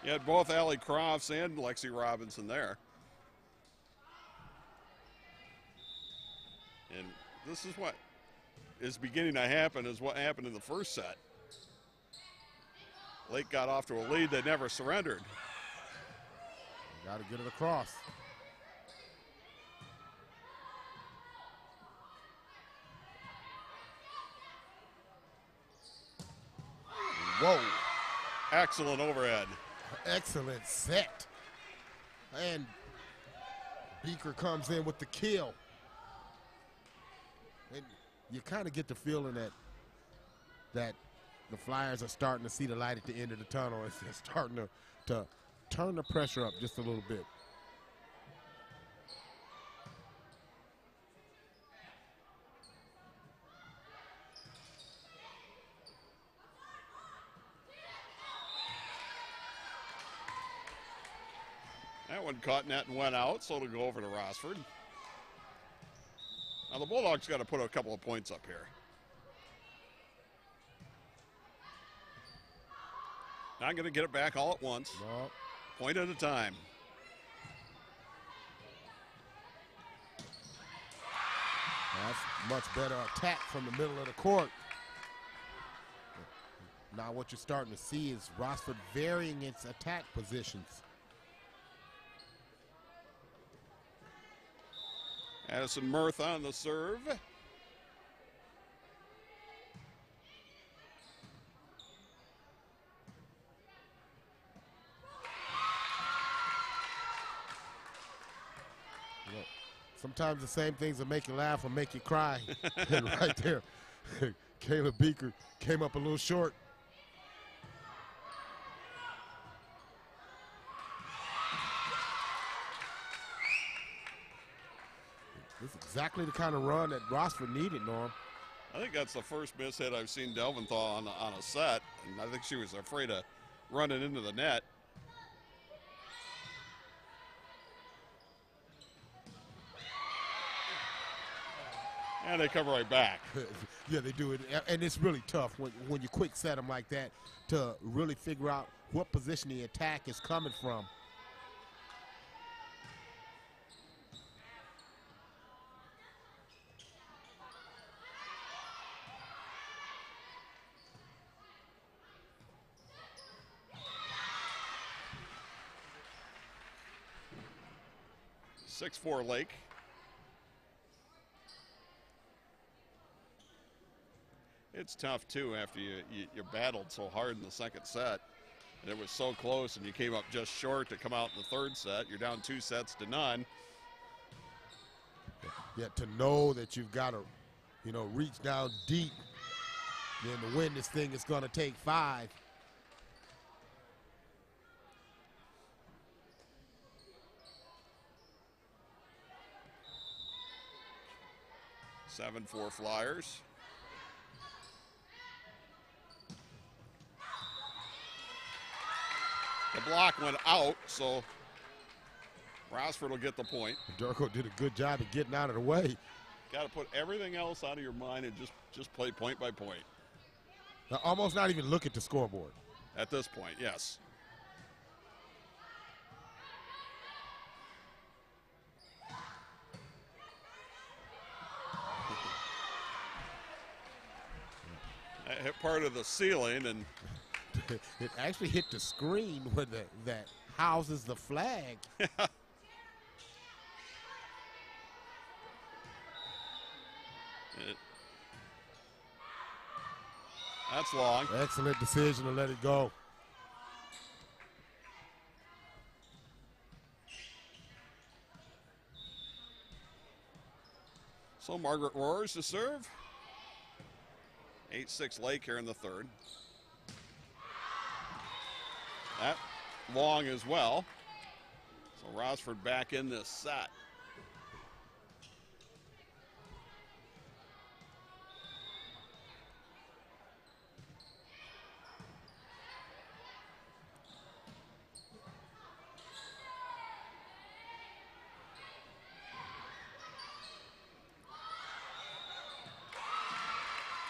You had both Allie Crofts and Lexi Robinson there. And this is what is beginning to happen, is what happened in the first set. Lake got off to a lead, they never surrendered. Got to get it across. Whoa. Excellent overhead. Excellent set. And Beaker comes in with the kill. And you kind of get the feeling that the Flyers are starting to see the light at the end of the tunnel. It's starting to turn the pressure up just a little bit. That one caught net and went out, so it'll go over to Rossford. Now the Bulldogs got to put a couple of points up here. Not going to get it back all at once. No. Point at a time. That's much better attack from the middle of the court. Now what you're starting to see is Rossford varying its attack positions. Addison Murtha on the serve. Sometimes the same things will make you laugh or make you cry. And right there, Caleb Beaker came up a little short. This is exactly the kind of run that Rossford needed, Norm. I think that's the first miss hit I've seen Delventhal on a set, and I think she was afraid of running into the net. And they come right back. Yeah, they do it, and it's really tough when you quick set them like that to really figure out what position the attack is coming from. (6-4) Lake. It's it's tough too after you battled so hard in the second set. And it was so close, and you came up just short to come out in the third set. You're down 2-0. Yeah, to know that you've got to, reach down deep, then to win this thing is going to take 5. 7-4 Flyers. The block went out, so Rossford will get the point. Durko did a good job of getting out of the way. Got to put everything else out of your mind and just play point by point. Now, almost not even look at the scoreboard. At this point, yes. That hit part of the ceiling, and it actually hit the screen where that houses the flag. That's long. Excellent decision to let it go. So Margaret Roars to serve. 8-6 Lake here in the third. That long as well. So Rossford back in this set.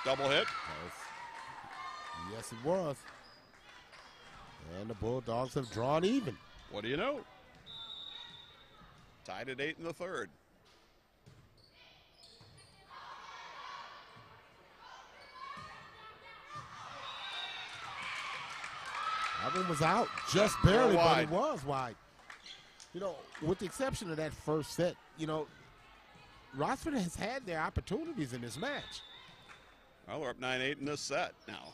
Double hit. Yes, it was. And the Bulldogs have drawn even. What do you know? Tied at 8 in the third. That one was out just barely, but it was wide. With the exception of that first set, Rossford has had their opportunities in this match. Well, they're up 9-8 in this set now.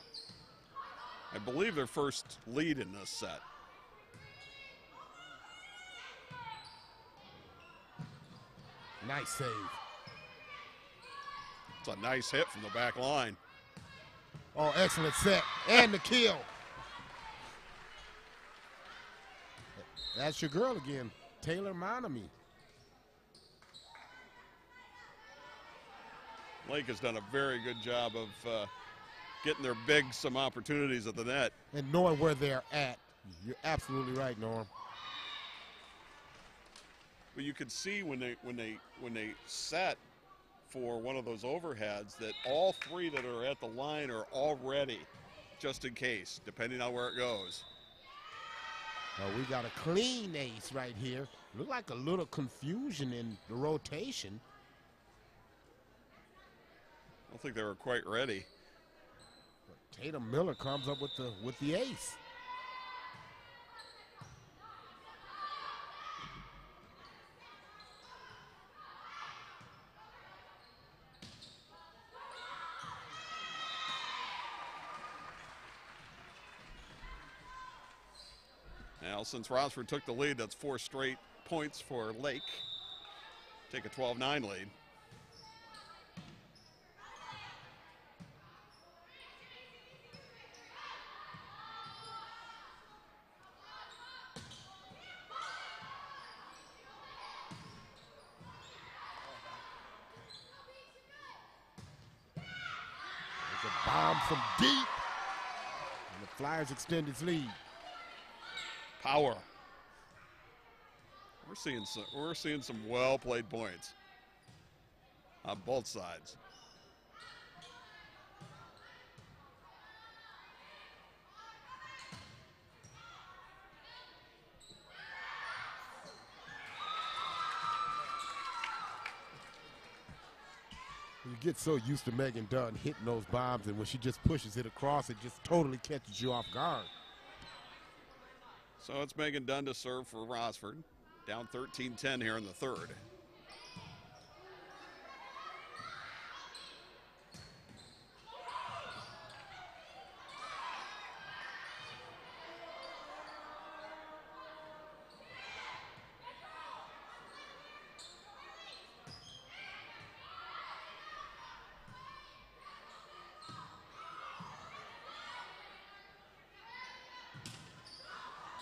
I believe their first lead in this set. Nice save. It's a nice hit from the back line. Oh, excellent set. And the kill. That's your girl again, Taylor Monamy. Lake has done a very good job of getting their bigs some opportunities at the net. And knowing where they're at. You're absolutely right, Norm. Well, you could see when they set for one of those overheads that all three that are at the line are all ready, just in case, depending on where it goes. We got a clean ace right here. Look like a little confusion in the rotation. I don't think they were quite ready. But Tatum Miller comes up with the ace. Now, since Rossford took the lead, that's 4 straight points for Lake. Take a 12-9 lead. There's a bomb from deep. And the Flyers extend its lead. Power. We're seeing some well-played points on both sides. You get so used to Megan Dunn hitting those bombs, and when she just pushes it across, it just totally catches you off guard. So it's Megan Dunn to serve for Rossford. Down 13-10 here in the third.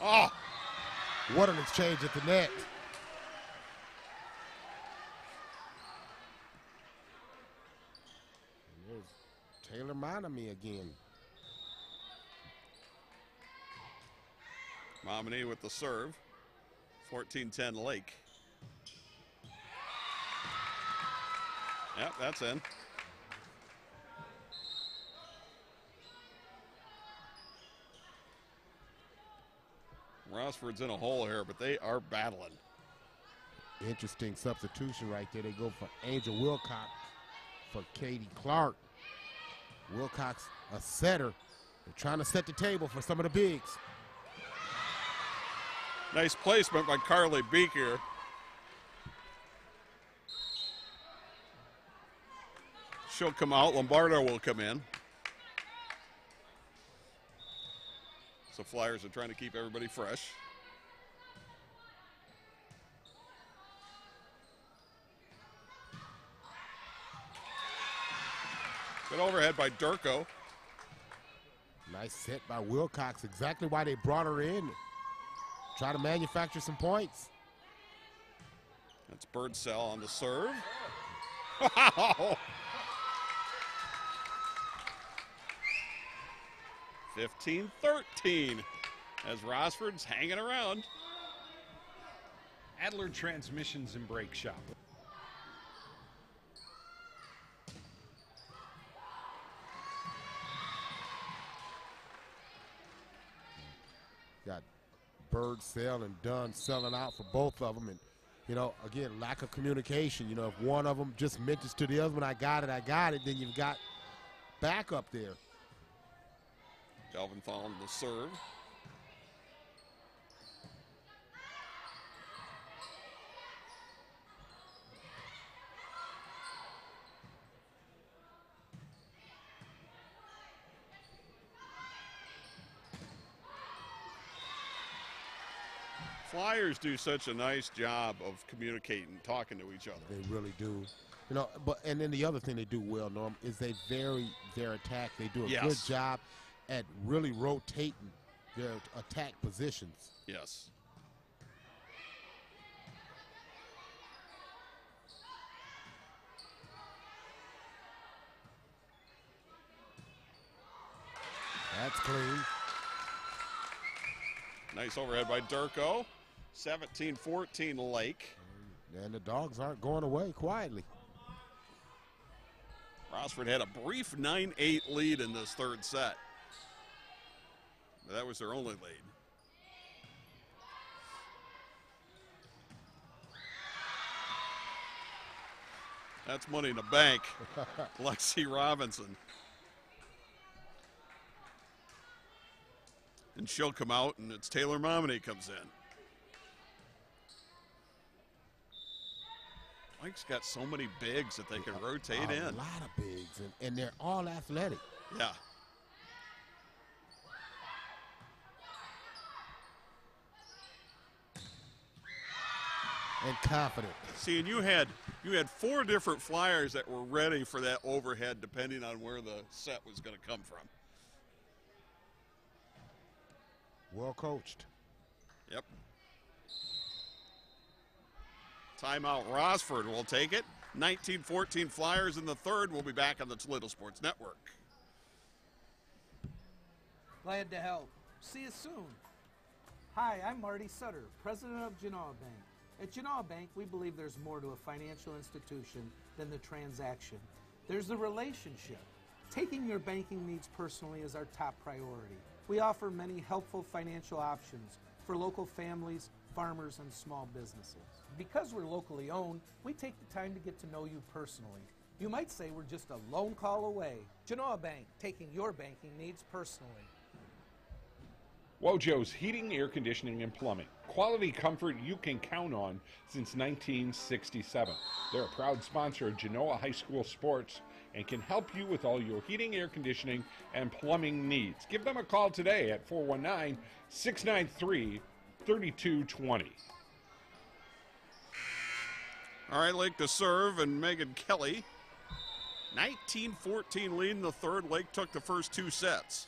Oh, what an exchange at the net. And there's Taylor Monami again. Momini with the serve. 14-10 Lake. Yep, that's in. Rossford's in a hole here, but they are battling. Interesting substitution right there. They go for Angel Wilcox for Katie Clark. Wilcox, a setter. They're trying to set the table for some of the bigs. Nice placement by Carly Beaker. She'll come out. Lombardo will come in. So Flyers are trying to keep everybody fresh. Good overhead by Durko. Nice set by Wilcox. Exactly why they brought her in. Try to manufacture some points. That's Birdsell on the serve. Wow! 15-13 as Rossford's hanging around. Adler Transmissions and Brake Shop. Got Birdsell and Dunn selling out for both of them. And, you know, again, lack of communication. You know, if one of them just mentions to the other one, I got it, then you've got backup there. Delventhal on the serve. Flyers do such a nice job of communicating, talking to each other. They really do. You know, and then the other thing they do well, Norm, is they vary their attack. They do a good job at really rotating their attack positions. Yes. That's clean. Nice overhead by Durko. 17-14 Lake. And the Dogs aren't going away quietly. Rossford had a brief 9-8 lead in this third set. But that was their only lead. That's money in the bank. Lexi Robinson. And she'll come out, and it's Taylor Momini comes in. Mike's got so many bigs that they can rotate in. A lot of bigs, and they're all athletic. Yeah. And confident. See, and you had 4 different Flyers that were ready for that overhead depending on where the set was going to come from. Well coached. Yep. Timeout, Rossford will take it. 19-14 Flyers in the third. We'll be back on the Toledo Sports Network. Glad to help. See you soon. Hi, I'm Marty Sutter, president of Genoa Bank. At Genoa Bank, we believe there's more to a financial institution than the transaction. There's the relationship. Taking your banking needs personally is our top priority. We offer many helpful financial options for local families, farmers, and small businesses. Because we're locally owned, we take the time to get to know you personally. You might say we're just a lone call away. Genoa Bank, taking your banking needs personally. Wojo's Heating, Air Conditioning, and Plumbing. Quality comfort you can count on since 1967. They're a proud sponsor of Genoa High School sports and can help you with all your heating, air conditioning, and plumbing needs. Give them a call today at 419-693-3220. All right, Lake to serve, and Megan Kelly. 19-14 lead in the third. Lake took the first 2 sets.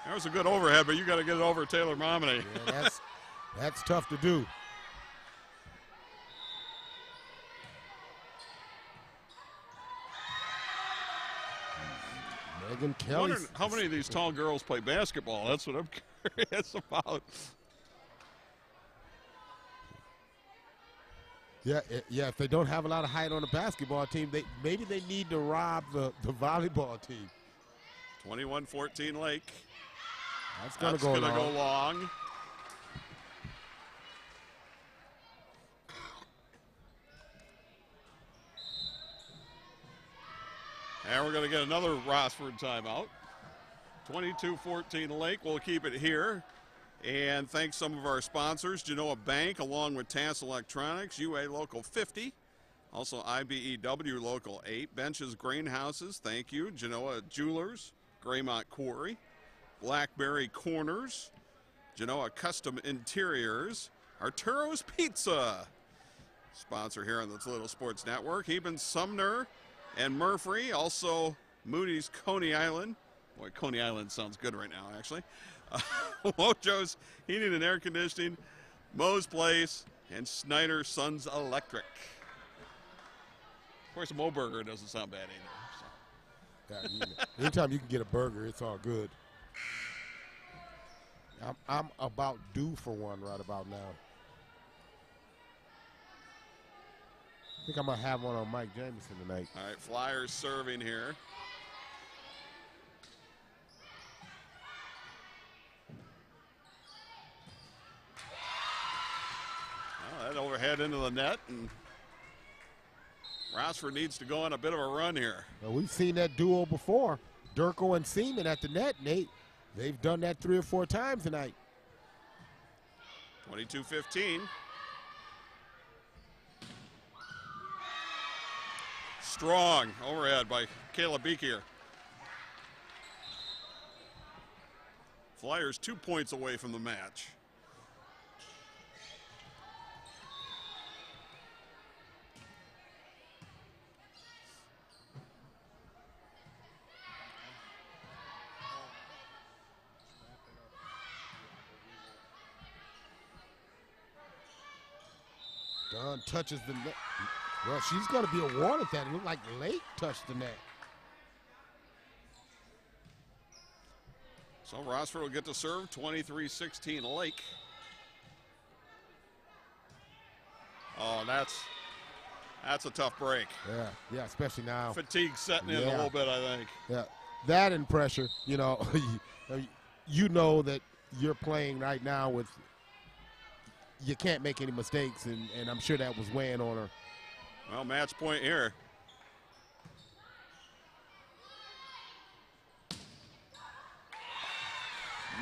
That was a good overhead, but you got to get it over Taylor Momini. Yeah, that's tough to do. Megan Kelly. Wondering how many of these tall girls play basketball. That's what I'm curious about. Yeah, if they don't have a lot of height on the basketball team, maybe they need to rob the volleyball team. 21-14 Lake. That's going to go long. And we're going to get another Rossford timeout. 22-14 Lake. We'll keep it here. And thanks some of our sponsors, Genoa Bank, along with TAS Electronics, UA Local 50, also IBEW Local 8, Benches Greenhouses, thank you, Genoa Jewelers, Graymont Quarry, Blackberry Corners, Genoa Custom Interiors, Arturo's Pizza, sponsor here on the Toledo Sports Network, Eben Sumner and Murphy, also Moody's Coney Island. Boy, Coney Island sounds good right now, actually. Mojo's Heating and Air Conditioning, Moe's Place, and Snyder Sons Electric. Of course, Mo Burger doesn't sound bad either. So. Yeah, anytime you can get a burger, it's all good. I'm about due for one right about now. I think I'm going to have one on Mike Jamison tonight. All right, Flyers serving here. That overhead into the net, and Rossford needs to go on a bit of a run here. Well, we've seen that duo before, Durko and Seaman at the net, Nate. They've done that 3 or 4 times tonight. 22-15. Strong overhead by Kayla Beekier. Flyers 2 points away from the match. Dunn touches the net. Well, she's going to be awarded that. It looked like Lake touched the net. So Rossford will get to serve, 23-16 Lake. Oh, that's a tough break. Yeah, especially now. Fatigue setting in a little bit, I think. Yeah, that and pressure. You know, you know that you're playing right now with. You can't make any mistakes, and I'm sure that was weighing on her. Well, match point here.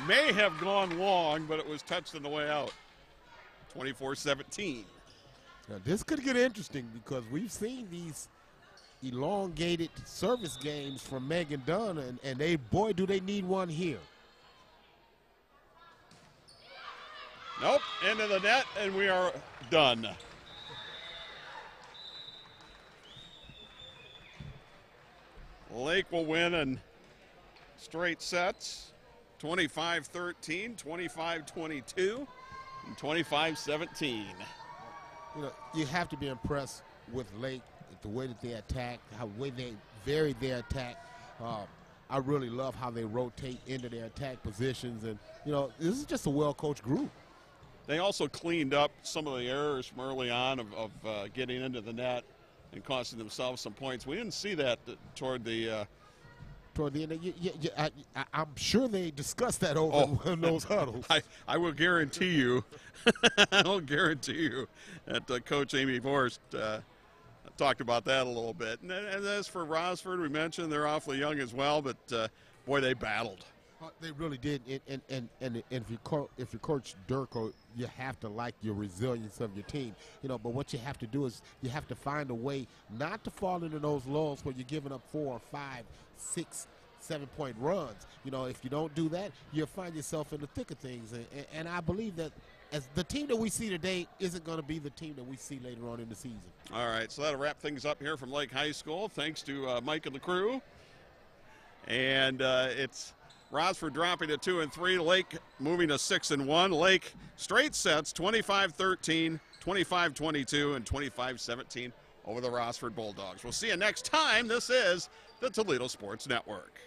May have gone long, but it was touched on the way out. 24-17. Now, this could get interesting because we've seen these elongated service games from Megan Dunn, and boy, do they need one here. Nope, into the net, and we are done. Lake will win in straight sets, 25-13, 25-22, and 25-17. You know, you have to be impressed with Lake, the way that they attack, how way they vary their attack. I really love how they rotate into their attack positions, and you know, this is just a well-coached group. They also cleaned up some of the errors from early on of getting into the net and costing themselves some points. We didn't see that toward the end. I'm sure they discussed that over in those huddles. I will guarantee you, that Coach Amy Forrest talked about that a little bit. And as for Rossford, we mentioned they're awfully young as well, but boy, they battled. They really did, and if you coach Durko, you have to like your resilience of your team, you know. But what you have to do is you have to find a way not to fall into those lulls where you're giving up 4, 5, 6, 7 point runs. You know, if you don't do that, you'll find yourself in the thick of things. And I believe that as the team that we see today isn't going to be the team that we see later on in the season. All right, so that'll wrap things up here from Lake High School. Thanks to Mike and the crew, and it's. Rossford dropping to 2 and 3. Lake moving to 6 and 1. Lake straight sets 25-13, 25-22, and 25-17 over the Rossford Bulldogs. We'll see you next time. This is the Toledo Sports Network.